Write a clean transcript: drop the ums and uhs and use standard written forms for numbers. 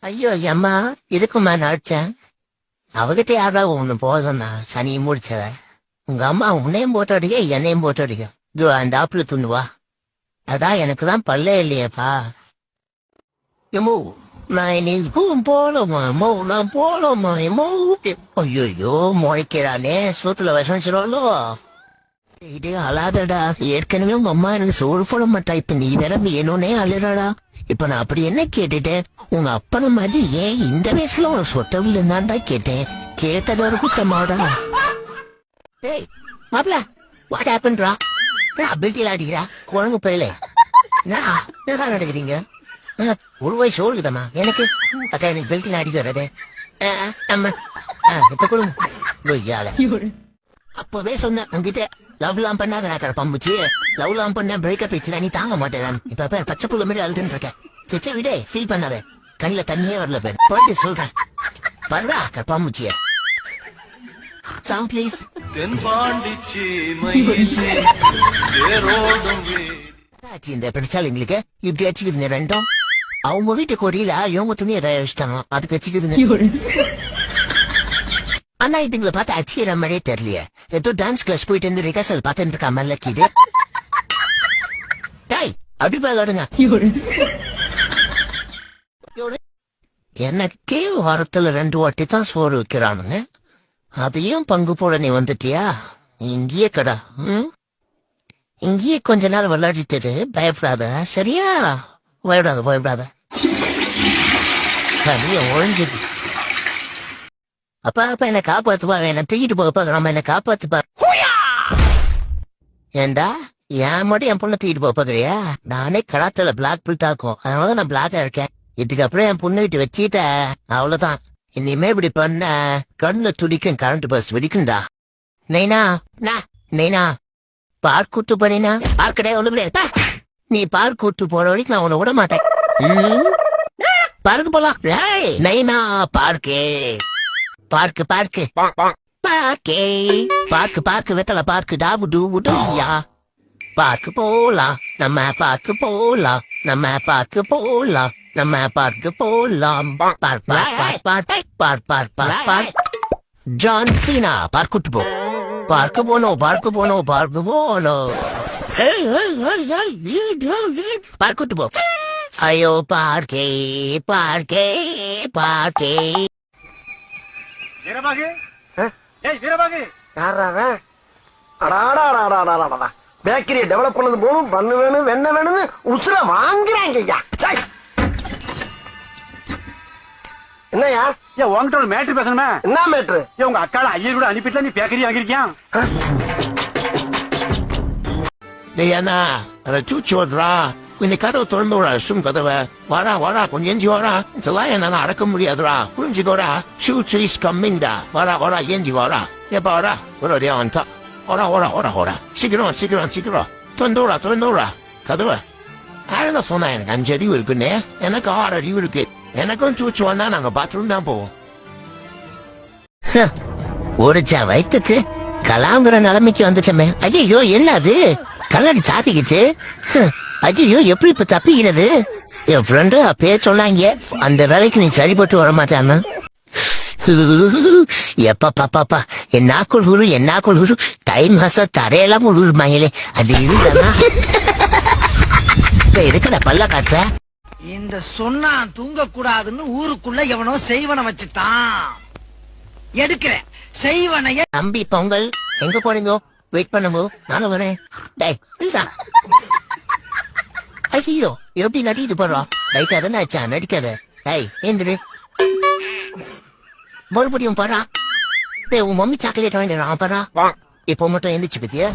ஐயோ அம்மா இதுக்குமா நடிச்சேன் அவகிட்ட யாராவது ஒண்ணு போதும்னா சனி முடிச்சத உங்க அம்மா உன்னையும் போட்டு அடிக்க என்னையும் போட்டு அடிக்க இது அந்த ஆப்பிள் துண்ணுவா அதான் எனக்கு தான் பல்லே இல்லையப்பா எம்மோ நான் இன்னைக்கும் போலமா நான் போலமா எம்மோ ஐயோ முளைக்கிறானே சூத்துல விஷம் சொல்லுவாளோ இது அழாதடா ஏற்கனவே உங்க அம்மா எனக்கு சோறு போட மாட்டா இப்ப நீ வேற வேணும்னே அழுறாடா இப்ப நான் அப்படி என்ன கேட்டுட்டேன் உங்க அப்பன மாதிரி ஏன் இந்த வயசுல உனக்கு சொட்டவில் இருந்தான்டா கேட்டேன் கேட்டது ஒரு குத்தமாடா ஏய் மாப்ள வாட் ஹேப்பன்டா அபிலிட்டியில அடிக்கிறா குழம்பு போயில என்ன நடக்குறீங்க ஒரு வயசு ஓடுதம்மா எனக்கு அக்கா எனக்கு பெல்ட்டில அடிக்க வர்றது இப்ப கொடுங்க அப்பவே சொன்ன உங்ககிட்ட லவ் எல்லாம் பண்ணாத நான் பம்புச்சு லவ் எல்லாம் பண்ண பிரேக்கப் ஆயிடுச்சு நீ தாங்க மாட்டேன் இப்ப பச்சை புள்ள மாதிரி அழுதுன்னு இருக்கேன் சிச்ச விட ஃபீல் பண்ணாத கண்ணில தண்ணியே வரல பேர் போயிட்டு சொல்றேன் பரவா கற்பாம்புச்சிய சாங் ப்ளீஸ் இந்த பெருசாலிங்களுக்கு இப்படி வச்சுக்குதுங்க ரெண்டும் அவங்க வீட்டு கொடியில இவங்க துணியை வச்சுட்டாங்க அதுக்கு வச்சுக்குதுங்க ஆனா இதுங்களை பார்த்து அச்சிக்கிற மாதிரியே தெரியலையே ஏதோ டான்ஸ் கிளாஸ் போயிட்டு இருந்து ரிகர்சல் பார்த்துட்டு இருக்கா மல்லக்கு இது அப்படி பாருங்க எனக்கே வாரத்துல 2 வாட்டி தான் சோறு வைக்கிறானுங்க அதையும் பங்கு போட நீ வந்துட்டியா இங்கேயே கடா இங்கேயே கொஞ்ச நேரம் விளையாடிட்டு பயப்படாத சரியா பயப்படாத சரியா ஒழிஞ்சது அப்பா என்ன காப்பாத்துப்பா என்ன தூக்கிட்டு போகப்பா நம்ம என்ன காப்பாத்துப்பா ஏண்டா என் மட்டும் என் பொண்ணை தூக்கிட்டு போப்பாக்குறியா நானே கராத்தல பிளாக் பில்ட் ஆக்கும் அதனாலதான் நான் பிளாக்கா இருக்கேன் இதுக்கப்புறம் என் பொண்ணு வீட்டு வச்சுட்ட அவ்வளவுதான் இனிமே இப்படி பண்ண கண்ணுல துடிக்கும் கரண்ட் பஸ் வெடிக்கும்டா நைனா பார்க் கூட்டு போறீனா பார்க்கடே ஒண்ணு நீ பார்க் கூட்டு போற வரைக்கும் நான் உன்னை விட மாட்டேன் பார்க்கு போலாம் நைனா பார்க்கே பார்க்கு வெத்தல பார்க்கு டாபுடுயா பார்க்கு போலாம் நம்ம பார்க்கு போலாம் ஜான் சீனா பார்க்கு போ பார்க்கு போனோம் பார்க்குட்டு போ ஐயோ பார்க்கே பேக்கரியை டெவலப் பண்ணது போதும் பண்ணு வேணும் வெண்ண வேணும்னு உசுர வாங்குறாங்க என்னையா உங்ககிட்ட ஒரு மேட்ரு பேசணுமே என்ன மேட்ரு உங்க அக்கால ஐயர் கூட அனுப்பிட்டு நீ பேக்கரி வாங்கிருக்கியா அண்ணா அதை சூச்சு ஓடுறா இந்த கதவை திறந்து விடா சும் கதவை வாடா கொஞ்சம் எஞ்சி வாடா இதெல்லாம் என்னால அடக்க முடியாதுடா புரிஞ்சுக்கோடா சூச்சு இஸ் கம்மிங்டா வாடா ஏஞ்சி வாடா எப்பா வாடா ஒரே வந்துட்டா ஓடா சீக்கிரம் திறந்து விடா கதவை யாரெல்லாம் சொன்னா எனக்கு 5 அறிவு இருக்குன்னு எனக்கு 6 அறிவு இருக்கு எனக்கும் சூச்சு வந்தா நாங்க பாத்ரூம் தான் போவோம் ஒரு வயிற்றுக்கு கலாங்கிற நிலைமைக்கு வந்துட்டோமே ஐயோ என்ன அது கண்ணாடி சாத்திக்கிச்சு ஐயோ எப்படி இப்ப தப்பிக்கிறது என் ஃப்ரெண்டு அப்பயே சொன்னாங்க அந்த வேலைக்கு நீ சரிபட்டு வர மாட்டான்னு எப்பா என்னாக்குள் குரு டைம் ஹச தரையெல்லாம் உழுமாங்களே அது இருந்தா இப்ப எதுக்கட பல்ல காட்டுற இந்த சொன்னா தூங்க கூடாதுன்னு ஊருக்குள்ள எவனோ செய்வன வச்சுட்டான் எடுக்கிறேன் செய்வனைய தம்பி பொங்கல் எங்க போறீங்க வெயிட் பண்ணுங்க நானும் வரேன் ஐயோ எப்படி நடிக்கிட்டு போறோம் லைட்டா தானே ஆச்சா நடிக்காத ஏந்திரு மறுபடியும் பாரா உன் மம்மி சாக்லேட் வாங்கிடுறான் பாரா இப்போ மட்டும் எந்திரிச்சு பத்தியா